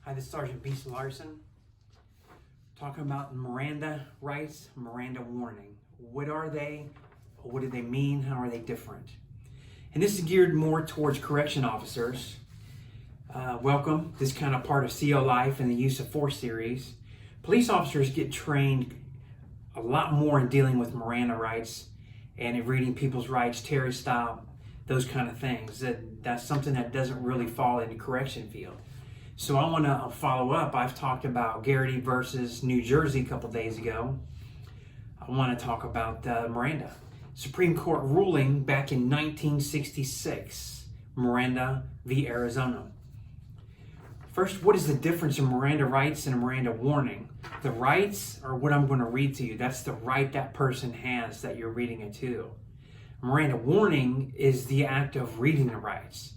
Hi, this is Sergeant Beast Larson talking about Miranda Rights, Miranda Warning. What are they? What do they mean? How are they different? And this is geared more towards correction officers. Welcome. This is kind of part of CO Life and the Use of Force series. Police officers get trained a lot more in dealing with Miranda rights and in reading people's rights, Terry stop, those kind of things. That's something that doesn't really fall in the correction field. So I want to follow up. I've talked about Garrity versus New Jersey a couple days ago. I want to talk about Miranda. Supreme Court ruling back in 1966, Miranda v. Arizona. First, what is the difference in Miranda rights and a Miranda warning? The rights are what I'm going to read to you. That's the right that person has that you're reading it to. Miranda warning is the act of reading the rights.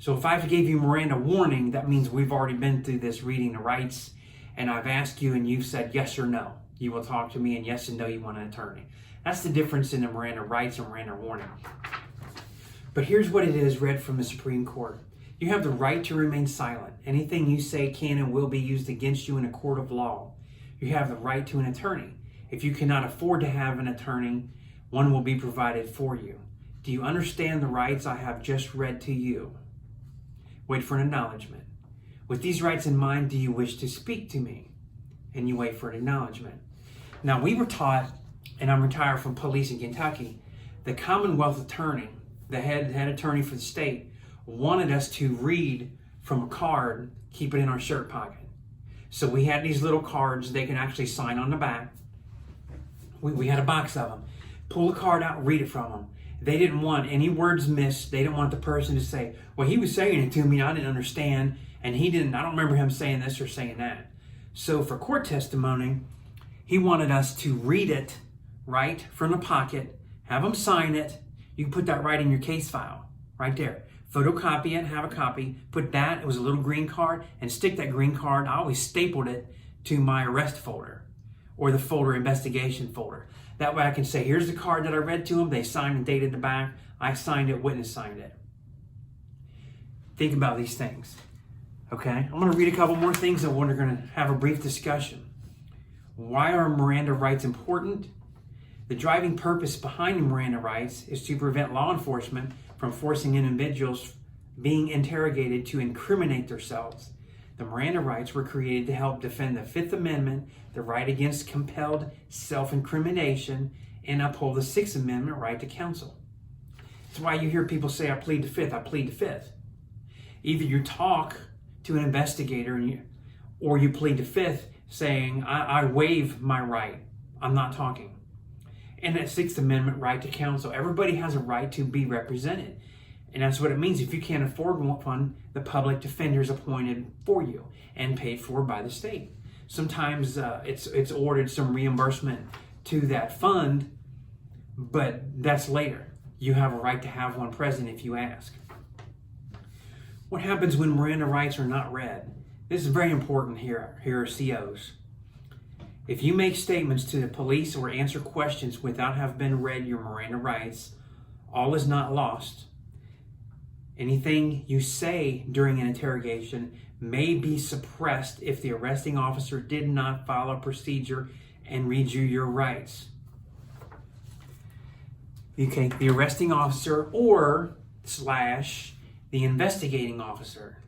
So if I gave you Miranda warning, that means we've already been through this reading the rights, and I've asked you and you've said yes or no. You will talk to me, and yes and no, you want an attorney. That's the difference in the Miranda rights and Miranda warning. But here's what it is read from the Supreme Court. You have the right to remain silent. Anything you say can and will be used against you in a court of law. You have the right to an attorney. If you cannot afford to have an attorney, one will be provided for you. Do you understand the rights I have just read to you? Wait for an acknowledgement. With these rights in mind, do you wish to speak to me? And you wait for an acknowledgement. Now, we were taught, and I'm retired from police in Kentucky, the Commonwealth attorney, the head attorney for the state, wanted us to read from a card, keep it in our shirt pocket. So we had these little cards they can actually sign on the back. We had a box of them. Pull the card out, read it from them. They didn't want any words missed. They didn't want the person to say, well, he was saying it to me, and I didn't understand, and I don't remember him saying this or saying that. So for court testimony, he wanted us to read it right from the pocket, have them sign it. You can put that right in your case file, right there. Photocopy it, have a copy, put that, it was a little green card, and stick that green card. I always stapled it to my arrest folder or the folder investigation folder. That way I can say, here's the card that I read to them. They signed and dated the back. I signed it, witness signed it. Think about these things, okay? I'm going to read a couple more things and we're going to have a brief discussion. Why are Miranda rights important? The driving purpose behind Miranda rights is to prevent law enforcement from forcing individuals being interrogated to incriminate themselves. The Miranda rights were created to help defend the Fifth Amendment, the right against compelled self-incrimination, and uphold the Sixth Amendment right to counsel. That's why you hear people say, I plead the Fifth, I plead the Fifth. Either you talk to an investigator or you plead the Fifth saying, I waive my right, I'm not talking. And that Sixth Amendment right to counsel. Everybody has a right to be represented. And that's what it means. If you can't afford one, the public defender is appointed for you and paid for by the state. Sometimes it's ordered some reimbursement to that fund, but that's later. You have a right to have one present if you ask. What happens when Miranda rights are not read? This is very important here are COs. If you make statements to the police or answer questions without having been read your Miranda rights, all is not lost. Anything you say during an interrogation may be suppressed if the arresting officer did not follow procedure and read you your rights. Okay, the arresting officer or / the investigating officer.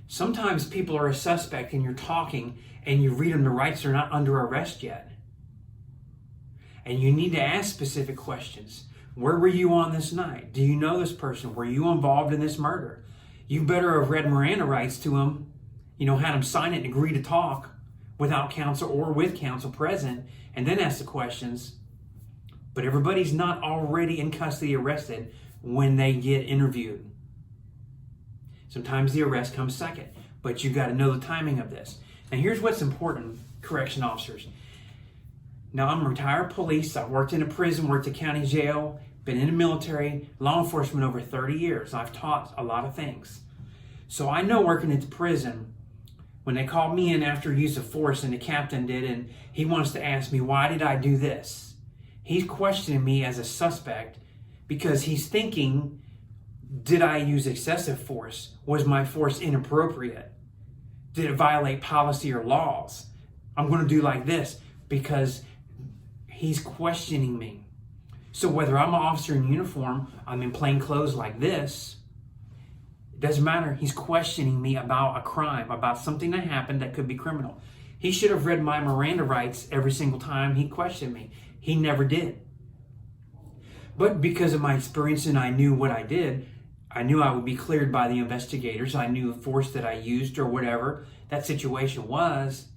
Sometimes people are a suspect and you're talking and you read them the rights, they're not under arrest yet. And you need to ask specific questions. Where were you on this night? Do you know this person? Were you involved in this murder? You better have read Miranda rights to him, had him sign it and agree to talk without counsel or with counsel present, and then ask the questions. But everybody's not already in custody arrested when they get interviewed. Sometimes the arrest comes second, but you got to know the timing of this. Now here's what's important, correction officers. Now I'm retired police. I worked in a prison, worked at county jail, been in the military, law enforcement over 30 years. I've taught a lot of things. So I know working at the prison, when they called me in after use of force and the captain did, and he wants to ask me, why did I do this? He's questioning me as a suspect because he's thinking Did I use excessive force? Was my force inappropriate? Did it violate policy or laws? I'm going to do like this because he's questioning me. So whether I'm an officer in uniform, I'm in plain clothes like this, it doesn't matter. He's questioning me about a crime, about something that happened that could be criminal. He should have read my Miranda rights every single time he questioned me. He never did. But because of my experience and I knew what I did, I knew I would be cleared by the investigators. I knew the force that I used or whatever that situation was.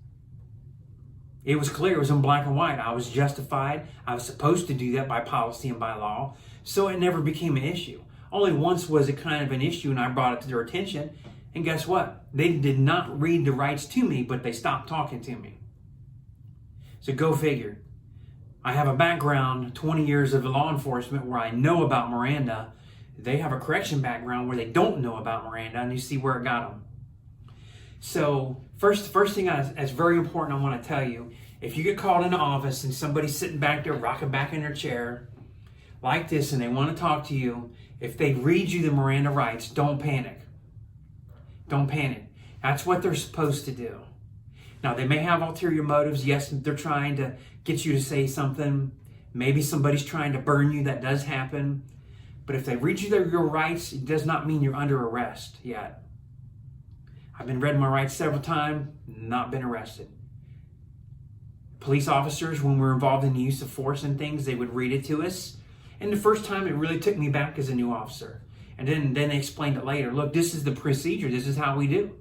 It was clear. It was in black and white. I was justified. I was supposed to do that by policy and by law. So it never became an issue. Only once was it kind of an issue and I brought it to their attention. And guess what? They did not read the rights to me, but they stopped talking to me. So go figure. I have a background, 20 years of law enforcement where I know about Miranda. They have a correction background where they don't know about Miranda, and you see where it got them. So first thing that's very important I want to tell you, if you get called in the office and somebody's sitting back there rocking back in their chair like this and they want to talk to you, if they read you the Miranda rights, don't panic. Don't panic. That's what they're supposed to do. Now, they may have ulterior motives. Yes, they're trying to get you to say something. Maybe somebody's trying to burn you. That does happen. But if they read you your rights, it does not mean you're under arrest yet. I've been read my rights several times, not been arrested. Police officers, when we're involved in the use of force and things, they would read it to us. And the first time, it really took me back as a new officer. And then they explained it later. Look, this is the procedure. This is how we do.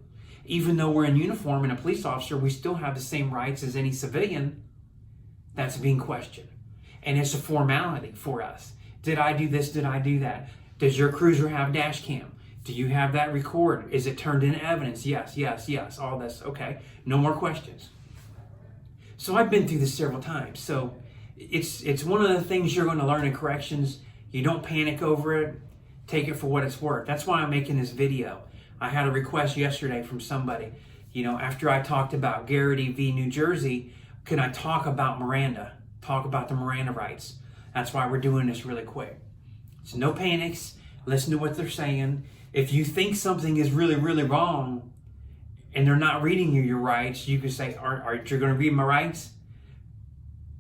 Even though we're in uniform and a police officer, we still have the same rights as any civilian that's being questioned. And it's a formality for us. Did I do this? Did I do that? Does your cruiser have dash cam? Do you have that recorded? Is it turned in evidence? Yes, yes, yes. All this. Okay. No more questions. So I've been through this several times. So it's one of the things you're going to learn in corrections. You don't panic over it. Take it for what it's worth. That's why I'm making this video. I had a request yesterday from somebody. After I talked about Garrity v. New Jersey, can I talk about Miranda? Talk about the Miranda rights. That's why we're doing this really quick. So no panics. Listen to what they're saying. If you think something is really, really wrong and they're not reading you your rights, you can say, aren't you going to read my rights?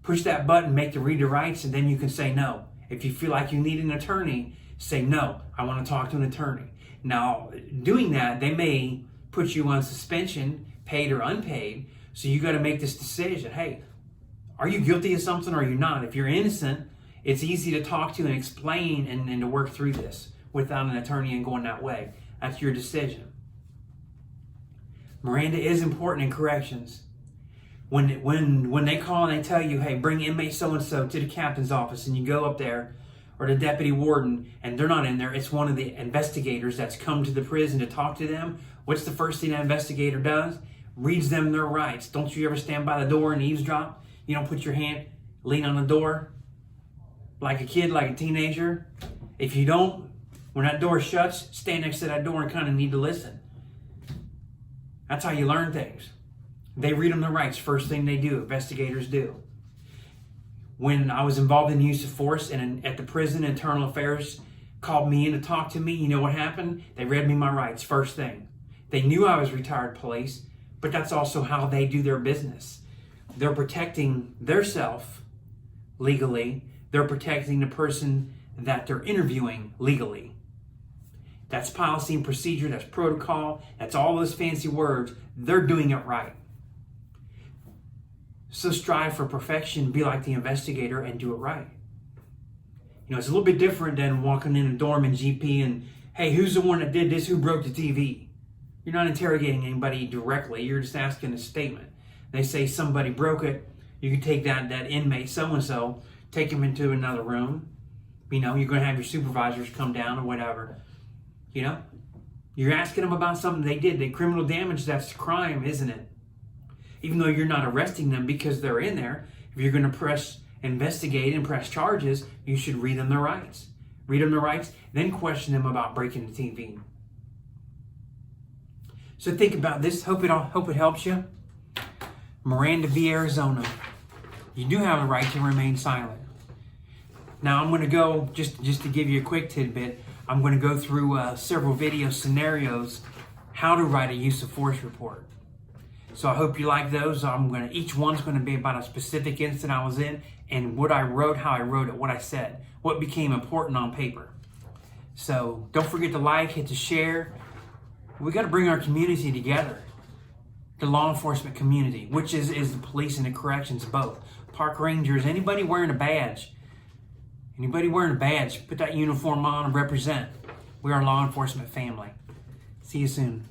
Push that button, make them read the rights, and then you can say no. If you feel like you need an attorney, say no, I want to talk to an attorney. Now, doing that, they may put you on suspension, paid or unpaid, so you got to make this decision. Hey, are you guilty of something or are you not? If you're innocent, it's easy to talk to and explain and to work through this without an attorney and going that way. That's your decision. Miranda is important in corrections. When they call and they tell you, hey, bring inmate so-and-so to the captain's office, and you go up there, or the deputy warden, and they're not in there, it's one of the investigators that's come to the prison to talk to them. What's the first thing that investigator does? Reads them their rights. Don't you ever stand by the door and eavesdrop? You don't put your hand, lean on the door like a kid, like a teenager. If you don't, when that door shuts, stand next to that door and kind of need to listen. That's how you learn things. They read them their rights. First thing they do, investigators do. When I was involved in the use of force and at the prison, internal affairs called me in to talk to me, you know what happened? They read me my rights first thing. They knew I was retired police, but that's also how they do their business. They're protecting theirself legally. They're protecting the person that they're interviewing legally. That's policy and procedure. That's protocol. That's all those fancy words. They're doing it right. So strive for perfection, be like the investigator, and do it right. It's a little bit different than walking in a dorm in GP and, hey, who's the one that did this? Who broke the TV? You're not interrogating anybody directly. You're just asking a statement. They say somebody broke it. You can take that inmate so-and-so, take him into another room. You're going to have your supervisors come down or whatever. You're asking them about something they did. The criminal damage, that's crime, isn't it? Even though you're not arresting them because they're in there, if you're going to investigate and press charges, you should read them their rights. Read them their rights, then question them about breaking the TV. So think about this. Hope it helps you. Miranda v. Arizona. You do have a right to remain silent. Now I'm going to go, just to give you a quick tidbit, I'm going to go through several video scenarios how to write a use of force report. So I hope you like those. Each one's going to be about a specific incident I was in and what I wrote, how I wrote it, what I said, what became important on paper. So don't forget to like, hit the share. We got to bring our community together. The law enforcement community, which is the police and the corrections both. Park rangers, anybody wearing a badge. Anybody wearing a badge, put that uniform on and represent. We are a law enforcement family. See you soon.